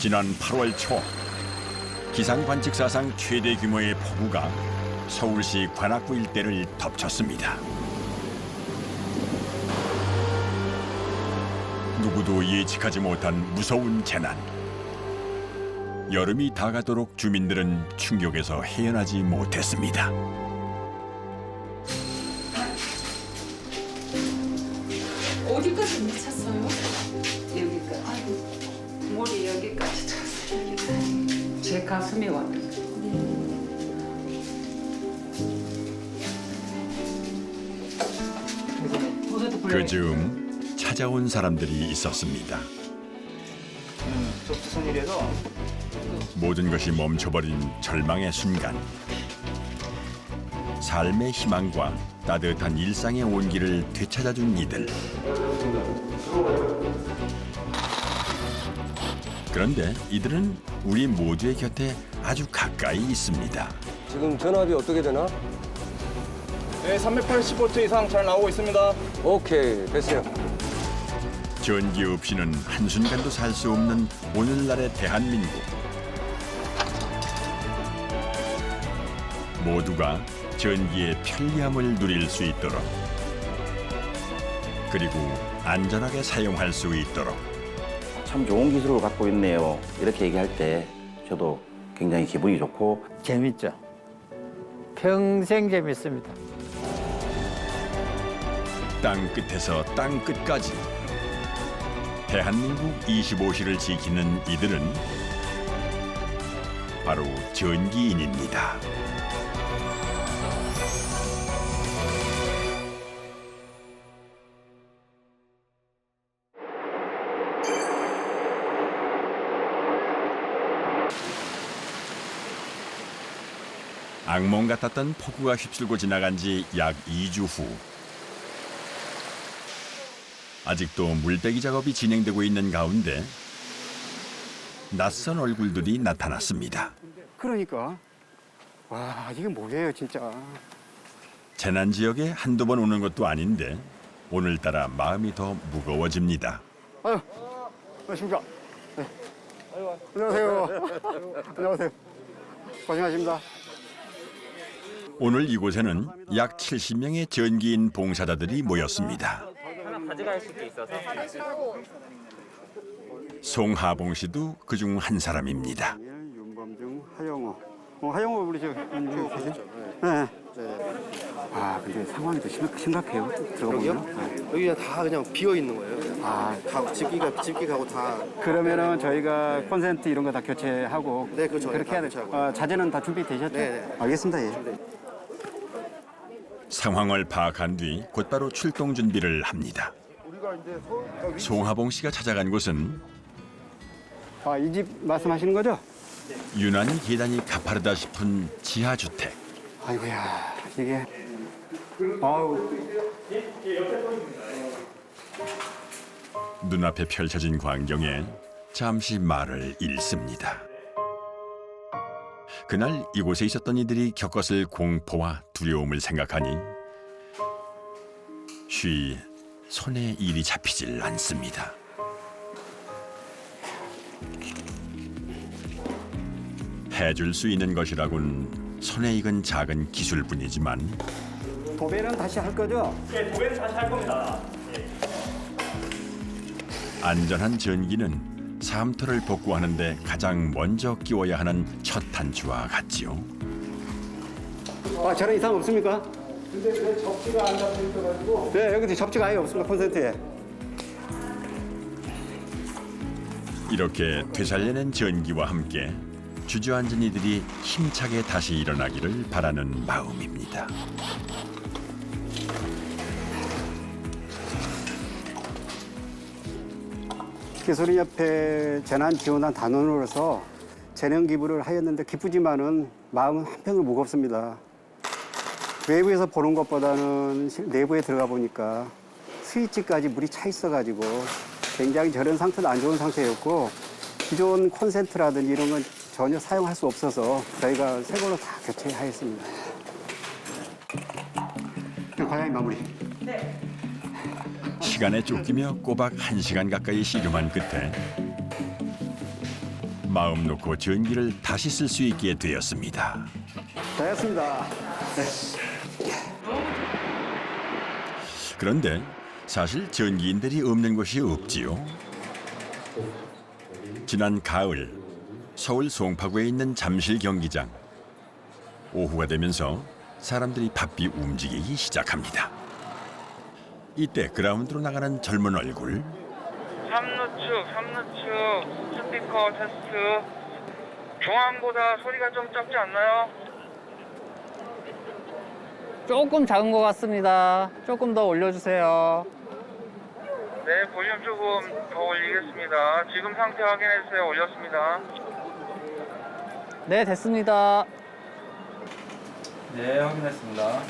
지난 8월 초 기상 관측 사상 최대 규모의 폭우가 서울시 관악구 일대를 덮쳤습니다. 누구도 예측하지 못한 무서운 재난. 여름이 다가도록 주민들은 충격에서 헤어나지 못했습니다. 어디까지 미쳤어요? 여기까지. 아이고, 물이 여기까지 찼어요. 여기까지. 제 가슴에 왔는데. 그 즈음 찾아온 사람들이 있었습니다. 무슨 일이라서 모든 것이 멈춰버린 절망의 순간. 삶의 희망과 따뜻한 일상의 온기를 되찾아준 이들. 그런데 이들은 우리 모두의 곁에 아주 가까이 있습니다. 지금 전압이 어떻게 되나? 네, 385초 이상 잘 나오고 있습니다. 오케이, 됐어요. 전기 없이는 한순간도 살 수 없는 오늘날의 대한민국. 모두가 전기의 편리함을 누릴 수 있도록, 그리고 안전하게 사용할 수 있도록. 참 좋은 기술을 갖고 있네요. 이렇게 얘기할 때 저도 굉장히 기분이 좋고 재밌죠. 평생 재밌습니다. 땅 끝에서 땅 끝까지 대한민국 25시를 지키는 이들은 바로 전기인입니다. 악몽 같았던 폭우가 휩쓸고 지나간 지 약 2주 후. 아직도 물빼기 작업이 진행되고 있는 가운데 낯선 얼굴들이 나타났습니다. 그러니까 와 이게 뭐예요 진짜. 재난 지역에 한두 번 오는 것도 아닌데 오늘따라 마음이 더 무거워집니다. 아유 안녕하십니까. 네. 안녕하세요. 안녕하세요. 고생하십니다. 오늘 이곳에는 약 70명의 전기인 봉사자들이 모였습니다. 가져갈 수도 있어서. 송하봉 씨도 그중 한 사람입니다. 윤범중, 하영호. 하영호 우리 저 계세요? 네. 아 근데 상황이 더 심각해요. 들어가 보면. 여기가 다 그냥 비어 있는 거예요. 아 다 집기 가고 다. 그러면은 저희가 콘센트 이런 거 다 교체하고. 네, 그렇죠. 그렇게 다 해야 교체하고. 돼요. 자재는 다 준비되셨죠? 네. 알겠습니다. 예. 상황을 파악한 뒤 곧바로 출동 준비를 합니다. 송하봉 씨가 찾아간 곳은 이 집 말씀하시는 거죠? 유난히 계단이 가파르다 싶은 지하주택. 아이고야 이게 아우 눈앞에 펼쳐진 광경에 잠시 말을 잃습니다. 그날 이곳에 있었던 이들이 겪었을 공포와 두려움을 생각하니 쉬 손에 일이 잡히질 않습니다. 해줄 수 있는 것이라곤 손에 익은 작은 기술뿐이지만 도배는 다시 할 거죠? 네, 도배는 다시 할 겁니다. 안전한 전기는 삶터를 복구하는 데 가장 먼저 끼워야 하는 첫 단추와 같지요. 저런 이상 없습니까? 근데 왜 접지가 안 잡혀 있어가지고? 네, 여기 접지가 아예 없습니다, 콘센트에. 이렇게 되살려낸 전기와 함께 주저앉은 이들이 힘차게 다시 일어나기를 바라는 마음입니다. 기술인협회 재난지원단 단원으로서 재능 기부를 하였는데 기쁘지만은 마음은 한편으로 무겁습니다. 외부에서 보는 것보다는 내부에 들어가 보니까 스위치까지 물이 차 있어가지고 굉장히 저런 상태도 안 좋은 상태였고 기존 콘센트라든지 이런 건 전혀 사용할 수 없어서 저희가 새 걸로 다 교체하였습니다. 과장님 마무리. 시간에 쫓기며 꼬박 1시간 가까이 씨름한 끝에 마음 놓고 전기를 다시 쓸 수 있게 되었습니다. 됐습니다. 그런데 사실 전기인들이 없는 곳이 없지요. 지난 가을 서울 송파구에 있는 잠실 경기장. 오후가 되면서 사람들이 바삐 움직이기 시작합니다. 이때 그라운드로 나가는 젊은 얼굴. 3루축 스피커 테스트. 중앙보다 소리가 좀 작지 않나요? 조금 작은 것 같습니다. 조금 더 올려주세요. 네, 볼륨 조금 더 올리겠습니다. 지금 상태 확인해 주세요. 올렸습니다. 네, 됐습니다. 네, 확인했습니다.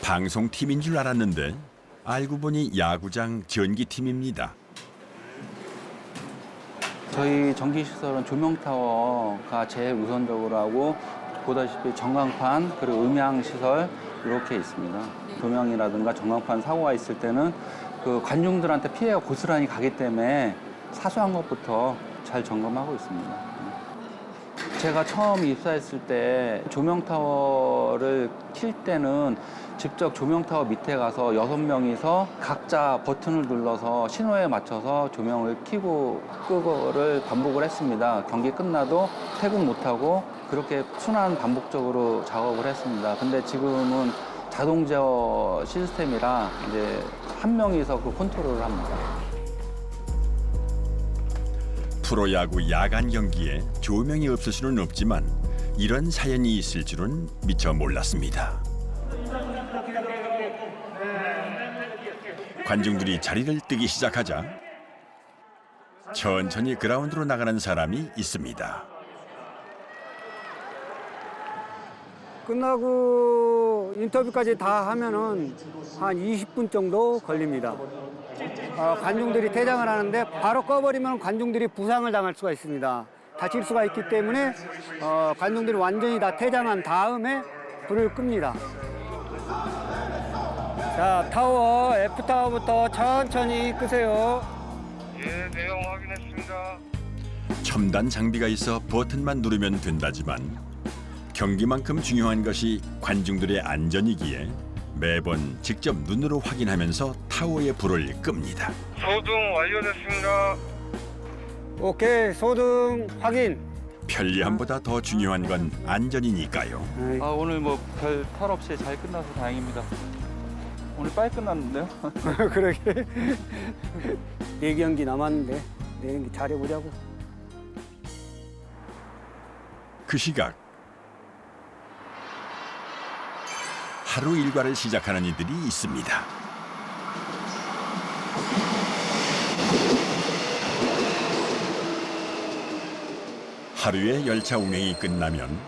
방송팀인 줄 알았는데 알고 보니 야구장 전기팀입니다. 저희 전기시설은 조명타워가 제일 우선적으로 하고 보다시피 전광판 그리고 음향시설 이렇게 있습니다. 조명이라든가 전광판 사고가 있을 때는 그 관중들한테 피해가 고스란히 가기 때문에 사소한 것부터 잘 점검하고 있습니다. 제가 처음 입사했을 때 조명타워를 킬 때는 직접 조명타워 밑에 가서 6명이서 각자 버튼을 눌러서 신호에 맞춰서 조명을 켜고 끄고를 반복을 했습니다. 경기 끝나도 퇴근 못하고 그렇게 순환 반복적으로 작업을 했습니다. 근데 지금은 자동 제어 시스템이라 이제 한 명이서 그 컨트롤을 합니다. 프로야구 야간 경기에 조명이 없을 수는 없지만 이런 사연이 있을 줄은 미처 몰랐습니다. 관중들이 자리를 뜨기 시작하자 천천히 그라운드로 나가는 사람이 있습니다. 끝나고 인터뷰까지 다 하면은 한 20분 정도 걸립니다. 관중들이 퇴장을 하는데 바로 꺼버리면 관중들이 부상을 당할 수가 있습니다. 다칠 수가 있기 때문에 관중들이 완전히 다 퇴장한 다음에 불을 끕니다. 자, 타워, F타워부터 천천히 끄세요. 예, 내용 확인했습니다. 첨단 장비가 있어 버튼만 누르면 된다지만 경기만큼 중요한 것이 관중들의 안전이기에 매번 직접 눈으로 확인하면서 타워의 불을 끕니다. 소등 완료됐습니다. 오케이, 소등 확인. 편리함보다 더 중요한 건 안전이니까요. 오늘 뭐 별 탈 없이 잘 끝나서 다행입니다. 오늘 빨리 끝났는데요? 그러게. 4경기 남았는데 내일 잘해보자고. 그 시각 하루 일과를 시작하는 이들이 있습니다. 하루의 열차 운행이 끝나면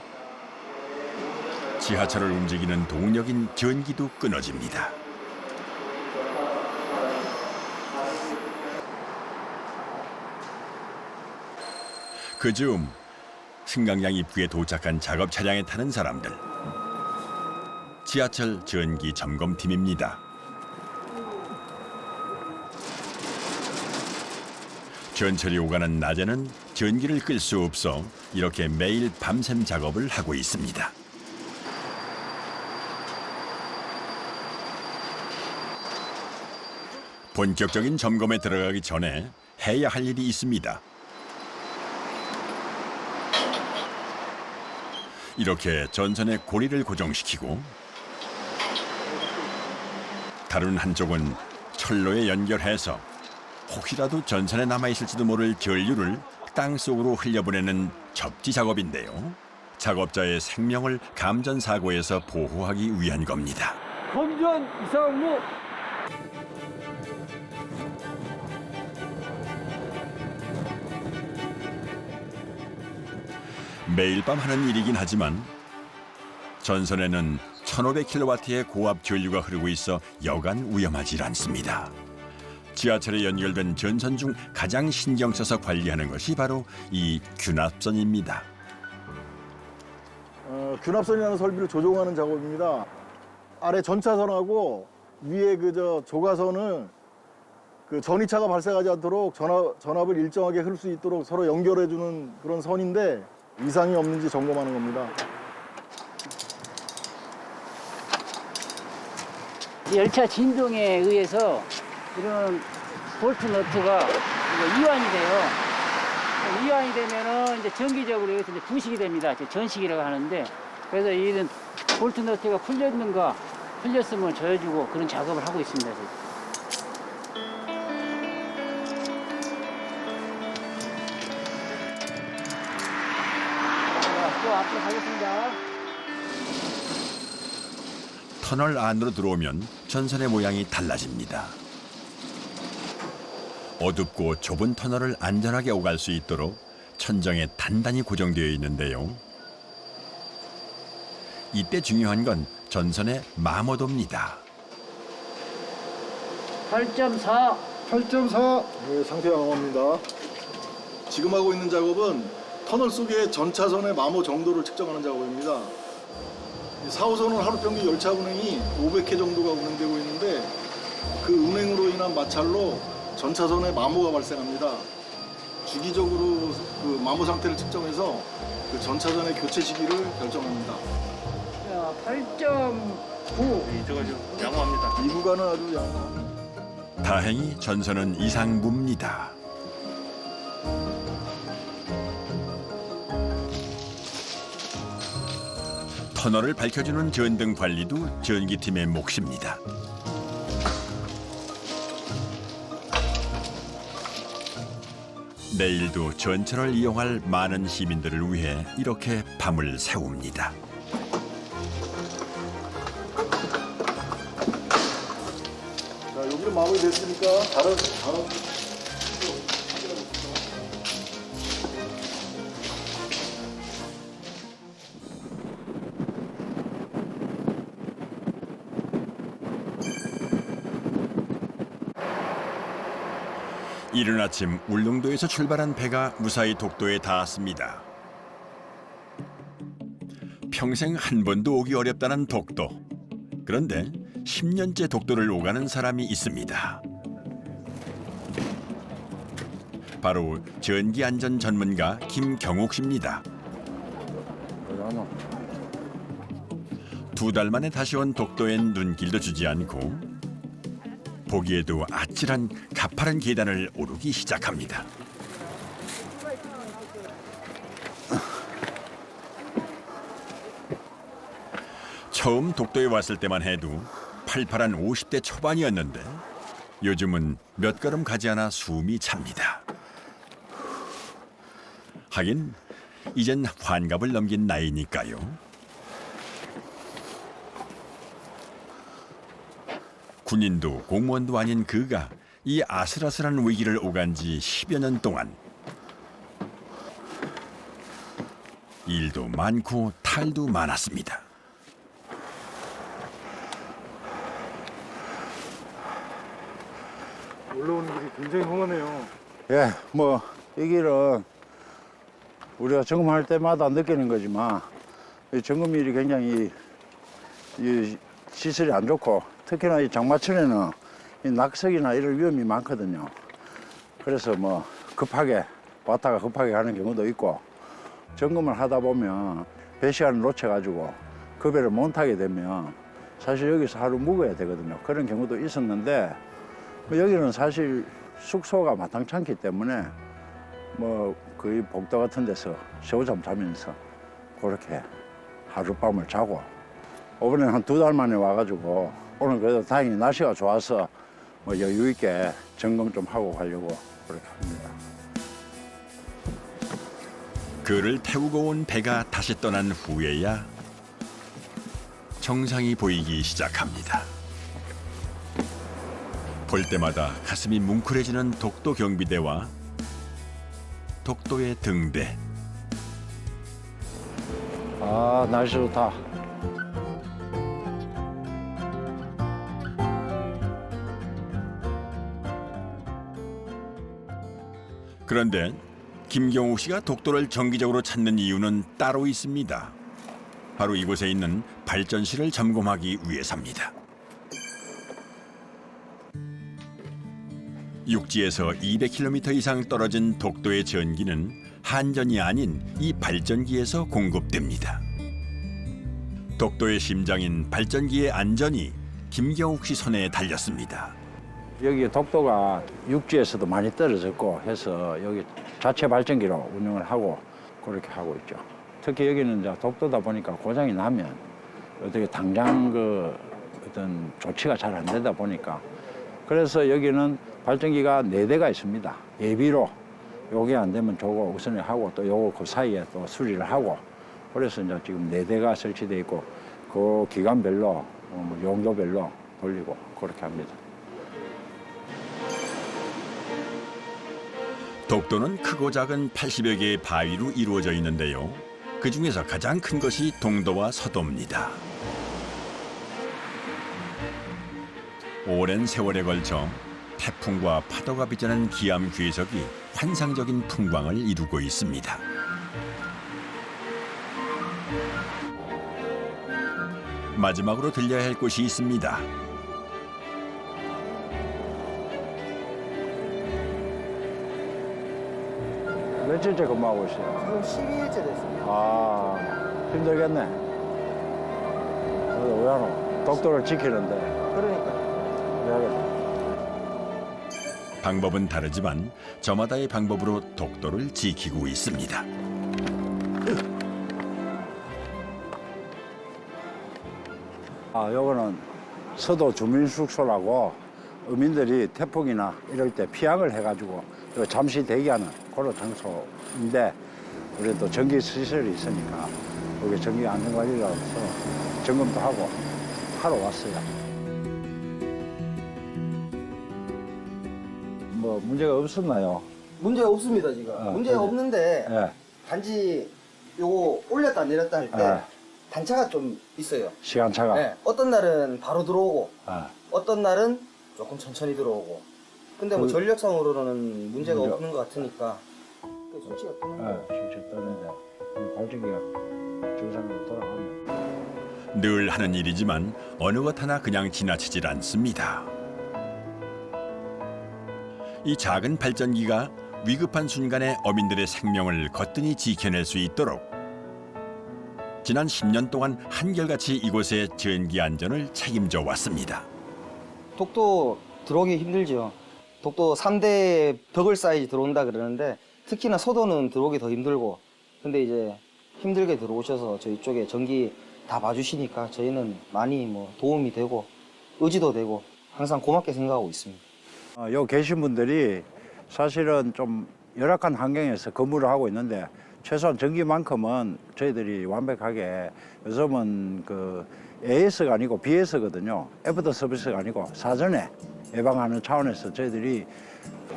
지하철을 움직이는 동력인 전기도 끊어집니다. 그중 승강장 입구에 도착한 작업 차량에 타는 사람들. 지하철 전기 점검팀입니다. 전철이 오가는 낮에는 전기를 끌 수 없어 이렇게 매일 밤샘 작업을 하고 있습니다. 본격적인 점검에 들어가기 전에 해야 할 일이 있습니다. 이렇게 전선의 고리를 고정시키고 다른 한쪽은 철로에 연결해서 혹시라도 전선에 남아있을지도 모를 전류를 땅속으로 흘려보내는 접지 작업인데요. 작업자의 생명을 감전사고에서 보호하기 위한 겁니다. 검전 이상무. 매일 밤 하는 일이긴 하지만 전선에는 1500kW의 고압 전류가 흐르고 있어 여간 위험하지 않습니다. 지하철에 연결된 전선 중 가장 신경 써서 관리하는 것이 바로 이 균합선입니다. 균합선이라는 설비를 조종하는 작업입니다. 아래 전차선하고 위에 조가선을 그 전이차가 발생하지 않도록 전압을 일정하게 흐를 수 있도록 서로 연결해주는 그런 선인데 이상이 없는지 점검하는 겁니다. 열차 진동에 의해서 이런 볼트 너트가 이완이 돼요. 이완이 되면은 이제 정기적으로 여기서 이제 부식이 됩니다. 전식이라고 하는데, 그래서 이런 볼트 너트가 풀렸는가, 풀렸으면 조여주고 그런 작업을 하고 있습니다. 지금. 자, 또 앞으로 가겠습니다. 터널 안으로 들어오면 전선의 모양이 달라집니다. 어둡고 좁은 터널을 안전하게 오갈 수 있도록 천정에 단단히 고정되어 있는데요. 이때 중요한 건 전선의 마모도입니다. 8.4. 8.4. 네, 상태 양호합니다. 지금 하고 있는 작업은 터널 속의 전차선의 마모 정도를 측정하는 작업입니다. 4호선은 하루 평균 열차 운행이 500회 정도가 운행되고 있는데 그 운행으로 인한 마찰로 전차선에 마모가 발생합니다. 주기적으로 그 마모 상태를 측정해서 그 전차선의 교체 시기를 결정합니다. 자, 8.9. 이쪽은 좀 양호합니다. 이 구간은 아주 양호합니다. 다행히 전선은 이상무입니다. 터널을 밝혀주는 전등 관리도 전기팀의 몫입니다. 내일도 전철을 이용할 많은 시민들을 위해 이렇게 밤을 새웁니다. 자, 여기는 마무리됐으니까 다른 이른 아침 울릉도에서 출발한 배가 무사히 독도에 닿았습니다. 평생 한 번도 오기 어렵다는 독도. 그런데 10년째 독도를 오가는 사람이 있습니다. 바로 전기안전 전문가 김경옥 씨입니다. 2달 만에 다시 온 독도엔 눈길도 주지 않고 보기에도 아찔한 가파른 계단을 오르기 시작합니다. 처음 독도에 왔을 때만 해도 팔팔한 50대 초반이었는데 요즘은 몇 걸음 가지 않아 숨이 찹니다. 하긴 이젠 환갑을 넘긴 나이니까요. 군인도 공무원도 아닌 그가 이 아슬아슬한 위기를 오간 지 10여 년 동안 일도 많고 탈도 많았습니다. 올라오는 길이 굉장히 험하네요. 예, 뭐 이 길은 우리가 점검할 때마다 느끼는 거지만 이 점검일이 굉장히 이 시설이 안 좋고 특히나 이 장마철에는 이 낙석이나 이런 위험이 많거든요. 그래서 뭐 급하게 왔다가 급하게 가는 경우도 있고 점검을 하다 보면 배 시간을 놓쳐가지고 그 배를 못 타게 되면 사실 여기서 하루 묵어야 되거든요. 그런 경우도 있었는데 뭐 여기는 사실 숙소가 마땅치 않기 때문에 뭐 거의 복도 같은 데서 새우잠 자면서 그렇게 하룻밤을 자고 이번에 한 2달 만에 와가지고 오늘 그래도 다행히 날씨가 좋아서 뭐 여유 있게 점검 좀 하고 가려고 그렇게 합니다. 그를 태우고 온 배가 다시 떠난 후에야 정상이 보이기 시작합니다. 볼 때마다 가슴이 뭉클해지는 독도 경비대와 독도의 등대. 아, 날씨 좋다. 그런데 김경욱 씨가 독도를 정기적으로 찾는 이유는 따로 있습니다. 바로 이곳에 있는 발전실을 점검하기 위해서입니다. 육지에서 200km 이상 떨어진 독도의 전기는 한전이 아닌 이 발전기에서 공급됩니다. 독도의 심장인 발전기의 안전이 김경욱 씨 손에 달렸습니다. 여기 독도가 육지에서도 많이 떨어졌고 해서 여기 자체 발전기로 운영을 하고 그렇게 하고 있죠. 특히 여기는 이제 독도다 보니까 고장이 나면 어떻게 당장 그 어떤 조치가 잘 안 되다 보니까 그래서 여기는 발전기가 4대가 있습니다. 예비로 요게 안 되면 저거 우선에 하고 또 요거 그 사이에 또 수리를 하고 그래서 이제 지금 4대가 설치돼 있고 그 기간별로 뭐 용도별로 돌리고 그렇게 합니다. 독도는 크고 작은 80여 개의 바위로 이루어져 있는데요. 그 중에서 가장 큰 것이 동도와 서도입니다. 오랜 세월에 걸쳐 태풍과 파도가 빚어낸 기암 괴석이 환상적인 풍광을 이루고 있습니다. 마지막으로 들려야 할 곳이 있습니다. 며칠째 근무하고 있어요? 지금 12일째 됐습니다. 아, 힘들겠네. 왜 하노? 독도를 지키는데. 그러니까. 해야겠다. 방법은 다르지만 저마다의 방법으로 독도를 지키고 있습니다. 요거는 서도 주민숙소라고 어민들이 태풍이나 이럴 때 피항을 해가지고 잠시 대기하는 그런 장소인데 우리도 전기 시설이 있으니까 여기 전기 안전관리라서 점검도 하고 하러 왔어요. 뭐 문제가 없었나요? 문제가 없습니다, 지금. 문제가 없는데 예. 단지 요거 올렸다 내렸다 할 때 예. 단차가 좀 있어요. 시간차가. 네, 어떤 날은 바로 들어오고 예. 어떤 날은 조금 천천히 들어오고. 근데 뭐 전력상으로는 문제가 문제- 없는 것 같으니까 그 정치가 뜨는 거예요. 진짜 떠는데 발전기가 정상으로 돌아가면. 늘 하는 일이지만 어느 것 하나 그냥 지나치질 않습니다. 이 작은 발전기가 위급한 순간에 어민들의 생명을 거뜬히 지켜낼 수 있도록 지난 10년 동안 한결같이 이곳의 전기 안전을 책임져 왔습니다. 독도 들어오기 힘들죠. 독도 3대 벽을 쌓이지 들어온다 그러는데 특히나 서도는 들어오기 더 힘들고 근데 이제 힘들게 들어오셔서 저희 쪽에 전기 다 봐주시니까 저희는 많이 뭐 도움이 되고 의지도 되고 항상 고맙게 생각하고 있습니다. 여기 계신 분들이 사실은 좀 열악한 환경에서 근무를 하고 있는데 최소한 전기만큼은 저희들이 완벽하게 요즘은 그 AS가 아니고 BS거든요. 애프터 서비스가 아니고 사전에 예방하는 차원에서 저희들이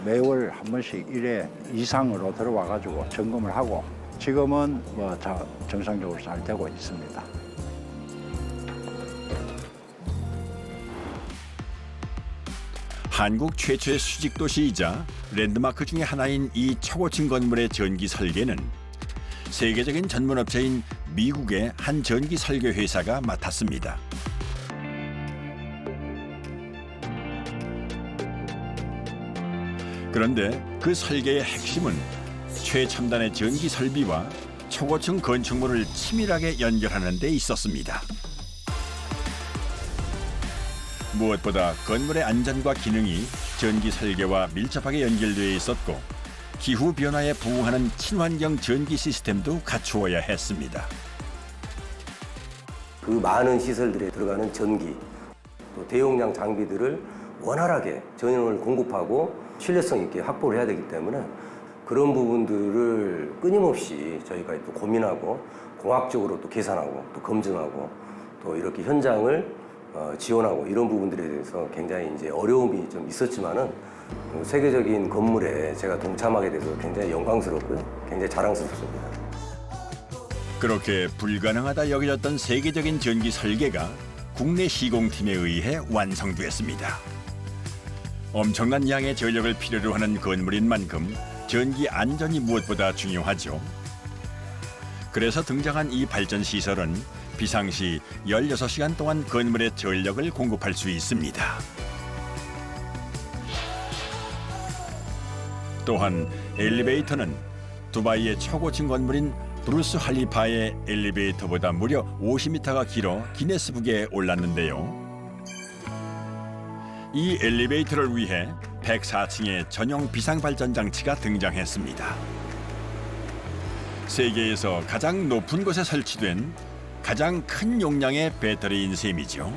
매월 한 번씩 1회 이상으로 들어와 가지고 점검을 하고 지금은 뭐 다 정상적으로 잘 되고 있습니다. 한국 최초의 수직 도시이자 랜드마크 중의 하나인 이 초고층 건물의 전기 설계는 세계적인 전문 업체인 미국의 한 전기 설계 회사가 맡았습니다. 그런데 그 설계의 핵심은 최첨단의 전기 설비와 초고층 건축물을 치밀하게 연결하는 데 있었습니다. 무엇보다 건물의 안전과 기능이 전기 설계와 밀접하게 연결되어 있었고 기후 변화에 부응하는 친환경 전기 시스템도 갖추어야 했습니다. 그 많은 시설들에 들어가는 전기, 또 대용량 장비들을 원활하게 전원을 공급하고 신뢰성 있게 확보를 해야 되기 때문에 그런 부분들을 끊임없이 저희가 또 고민하고 공학적으로 또 계산하고 또 검증하고 또 이렇게 현장을 지원하고 이런 부분들에 대해서 굉장히 이제 어려움이 좀 있었지만은 세계적인 건물에 제가 동참하게 돼서 굉장히 영광스럽고요. 굉장히 자랑스럽습니다. 그렇게 불가능하다 여겨졌던 세계적인 전기 설계가 국내 시공팀에 의해 완성됐습니다. 엄청난 양의 전력을 필요로 하는 건물인 만큼 전기 안전이 무엇보다 중요하죠. 그래서 등장한 이 발전 시설은 비상시 16시간 동안 건물에 전력을 공급할 수 있습니다. 또한 엘리베이터는 두바이의 최고층 건물인 브루스 할리파의 엘리베이터보다 무려 50m가 길어 기네스북에 올랐는데요. 이 엘리베이터를 위해 104층의 전용 비상발전 장치가 등장했습니다. 세계에서 가장 높은 곳에 설치된 가장 큰 용량의 배터리인 셈이죠.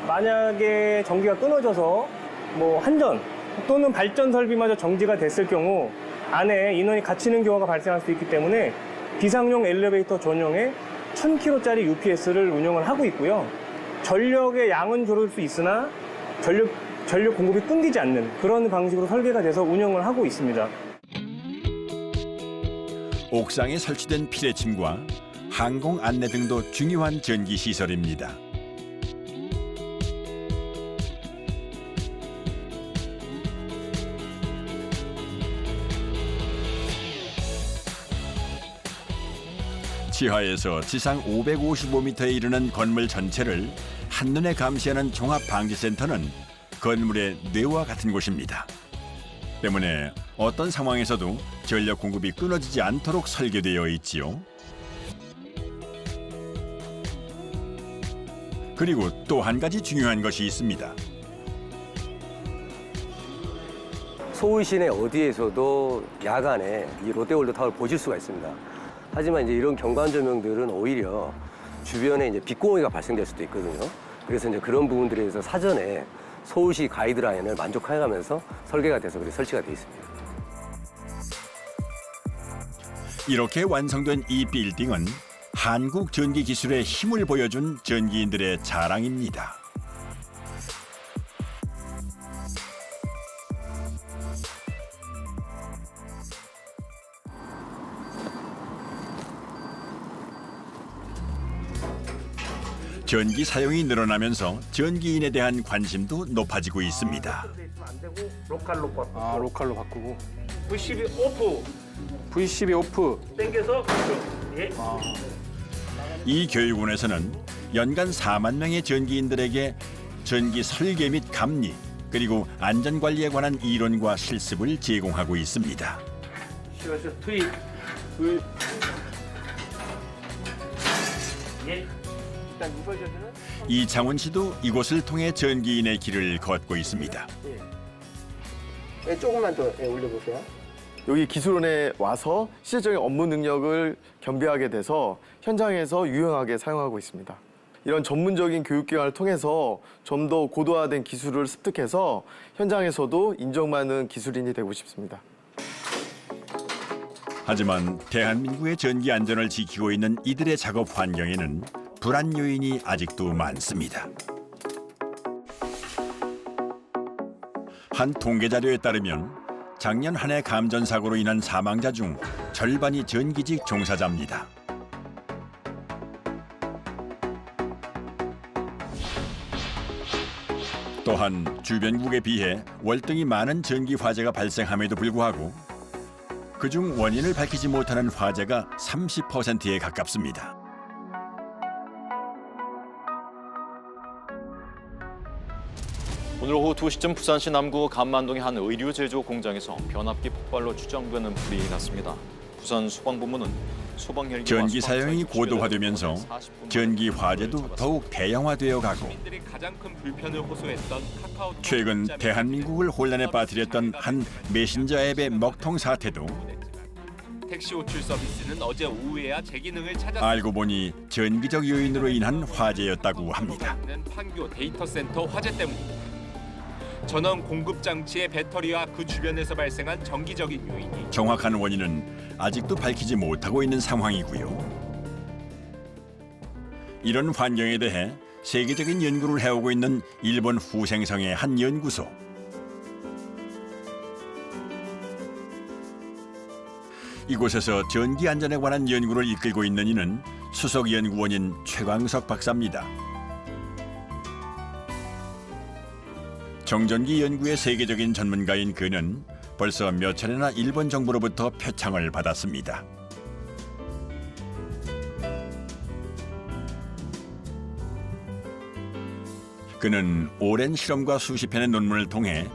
만약에 전기가 끊어져서 뭐 한전 또는 발전 설비마저 정지가 됐을 경우 안에 인원이 갇히는 경우가 발생할 수 있기 때문에 비상용 엘리베이터 전용의 1000kg짜리 UPS를 운영을 하고 있고요. 전력의 양은 줄을 수 있으나 전력 공급이 끊기지 않는 그런 방식으로 설계가 돼서 운영을 하고 있습니다. 옥상에 설치된 피레침과 항공 안내 등도 중요한 전기 시설입니다. 지하에서 지상 555m에 이르는 건물 전체를 한눈에 감시하는 종합방지센터는 건물의 뇌와 같은 곳입니다. 때문에 어떤 상황에서도 전력 공급이 끊어지지 않도록 설계되어 있지요. 그리고 또 한 가지 중요한 것이 있습니다. 서울 시내 어디에서도 야간에 이 롯데월드 타워를 보실 수가 있습니다. 하지만 이제 이런 경관 조명들은 오히려 주변에 이제 빛공유가 발생될 수도 있거든요. 그래서 이제 그런 부분들에 대해서 사전에 서울시 가이드라인을 만족해가면서 설계가 돼서 그렇게 설치가 되어 있습니다. 이렇게 완성된 이 빌딩은 한국 전기 기술의 힘을 보여준 전기인들의 자랑입니다. 전기 사용이 늘어나면서 전기인에 대한 관심도 높아지고 있습니다. 로컬로 바꾸고. 아, 로컬로 바꾸고. V12 오프. V12 오프. 땡겨서 그렇죠. 예. 이 교육원에서는 연간 4만 명의 전기인들에게 전기 설계 및 감리 그리고 안전관리에 관한 이론과 실습을 제공하고 있습니다. 투입. 예. 일단 이걸 저는 이창훈 씨도 이곳을 통해 전기인의 길을 걷고 있습니다. 조금만 더 올려보세요. 여기 기술원에 와서 실질적인 업무 능력을 겸비하게 돼서 현장에서 유용하게 사용하고 있습니다. 이런 전문적인 교육기관을 통해서 좀 더 고도화된 기술을 습득해서 현장에서도 인정받는 기술인이 되고 싶습니다. 하지만 대한민국의 전기 안전을 지키고 있는 이들의 작업 환경에는 불안 요인이 아직도 많습니다. 한 통계 자료에 따르면 작년 한 해 감전사고로 인한 사망자 중 절반이 전기직 종사자입니다. 또한 주변국에 비해 월등히 많은 전기 화재가 발생함에도 불구하고 그중 원인을 밝히지 못하는 화재가 30%에 가깝습니다. 오늘 오후 2시쯤 부산시 남구 감만동의 한 의류 제조 공장에서 변압기 폭발로 추정되는 불이 났습니다. 부산 소방본부는 소방 헬기와 전기 사용이 고도화되면서 전기 화재도 더욱 대형화되어 가고 최근 대한민국을 혼란에 빠뜨렸던 한 메신저 앱의 먹통 사태도 택시 호출 서비스는 어제 오후에야 제 기능을 찾았습니다. 알고 보니 전기적 요인으로 인한 화재였다고 합니다. 판교 데이터 센터 화재 때문입니다. 전원 공급 장치의 배터리와 그 주변에서 발생한 정기적인 요인이 정확한 원인은 아직도 밝히지 못하고 있는 상황이고요. 이런 환경에 대해 세계적인 연구를 해오고 있는 일본 후생성의 한 연구소. 이곳에서 전기 안전에 관한 연구를 이끌고 있는 이는 수석 연구원인 최광석 박사입니다. 정전기 연구의 세계적인 전문가인 그는 벌써 몇 차례나 일본 정부로부터 표창을 받았습니다. 그는 오랜 실험과 수십 편의 논문을 통해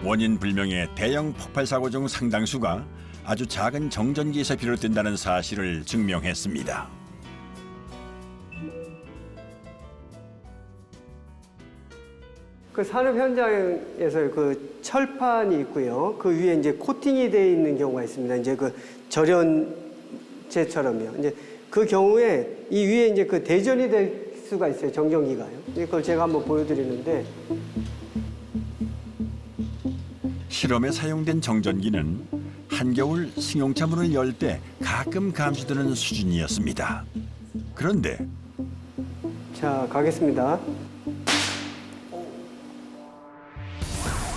원인 불명의 대형 폭발 사고 중 상당수가 아주 작은 정전기에서 비롯된다는 사실을 증명했습니다. 그 산업 현장에서 그 철판이 있고요. 그 위에 이제 코팅이 되어 있는 경우가 있습니다. 이제 그 절연제처럼요. 이제 그 경우에 이 위에 이제 그 대전이 될 수가 있어요. 정전기가요. 이걸 제가 한번 보여드리는데. 실험에 사용된 정전기는 한겨울 승용차 문을 열 때 가끔 감지되는 수준이었습니다. 그런데 자, 가겠습니다.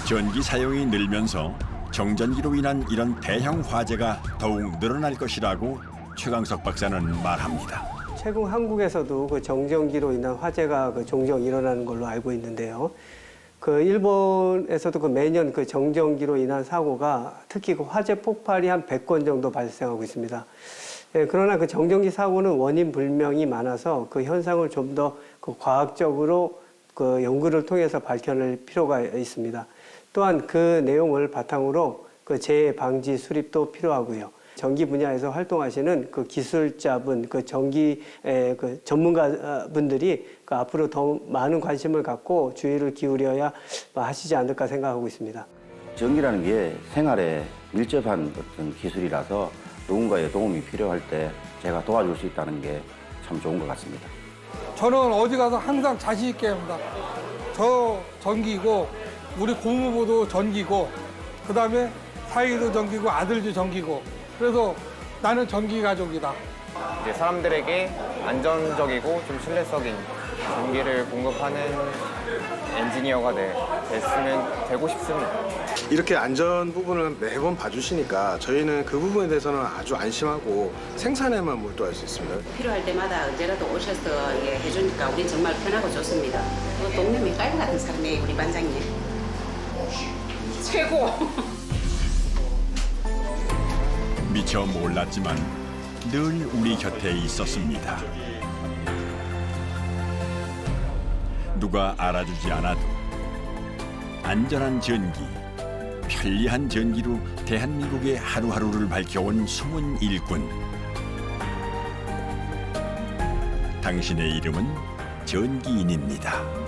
전기 사용이 늘면서 정전기로 인한 이런 대형 화재가 더욱 늘어날 것이라고 최강석 박사는 말합니다. 최근 한국에서도 그 정전기로 인한 화재가 그 종종 일어나는 걸로 알고 있는데요. 그 일본에서도 그 매년 그 정전기로 인한 사고가 특히 그 화재 폭발이 한 100건 정도 발생하고 있습니다. 예, 그러나 그 정전기 사고는 원인 불명이 많아서 그 현상을 좀 더 그 과학적으로 그 연구를 통해서 밝혀낼 필요가 있습니다. 또한 그 내용을 바탕으로 그 재해 방지 수립도 필요하고요. 전기 분야에서 활동하시는 그 기술자분, 그 전기 그 전문가분들이 그 앞으로 더 많은 관심을 갖고 주의를 기울여야 하시지 않을까 생각하고 있습니다. 전기라는 게 생활에 밀접한 어떤 기술이라서 누군가의 도움이 필요할 때 제가 도와줄 수 있다는 게 참 좋은 것 같습니다. 저는 어디 가서 항상 자신 있게 합니다. 저 전기고 우리 고모부도 전기고 그다음에 사위도 전기고 아들도 전기고 그래서 나는 전기 가족이다. 이제 사람들에게 안전적이고 좀 신뢰성인 전기를 공급하는 엔지니어가 됐으면 되고 싶습니다. 이렇게 안전 부분을 매번 봐주시니까 저희는 그 부분에 대해서는 아주 안심하고 생산에만 몰두할 수 있습니다. 필요할 때마다 언제라도 오셔서 해주니까 우린 정말 편하고 좋습니다. 동네 밑깔 같은 사람이에요, 우리 반장님. 최고! 미처 몰랐지만 늘 우리 곁에 있었습니다. 누가 알아주지 않아도 안전한 전기, 편리한 전기로 대한민국의 하루하루를 밝혀온 숨은 일꾼. 당신의 이름은 전기인입니다.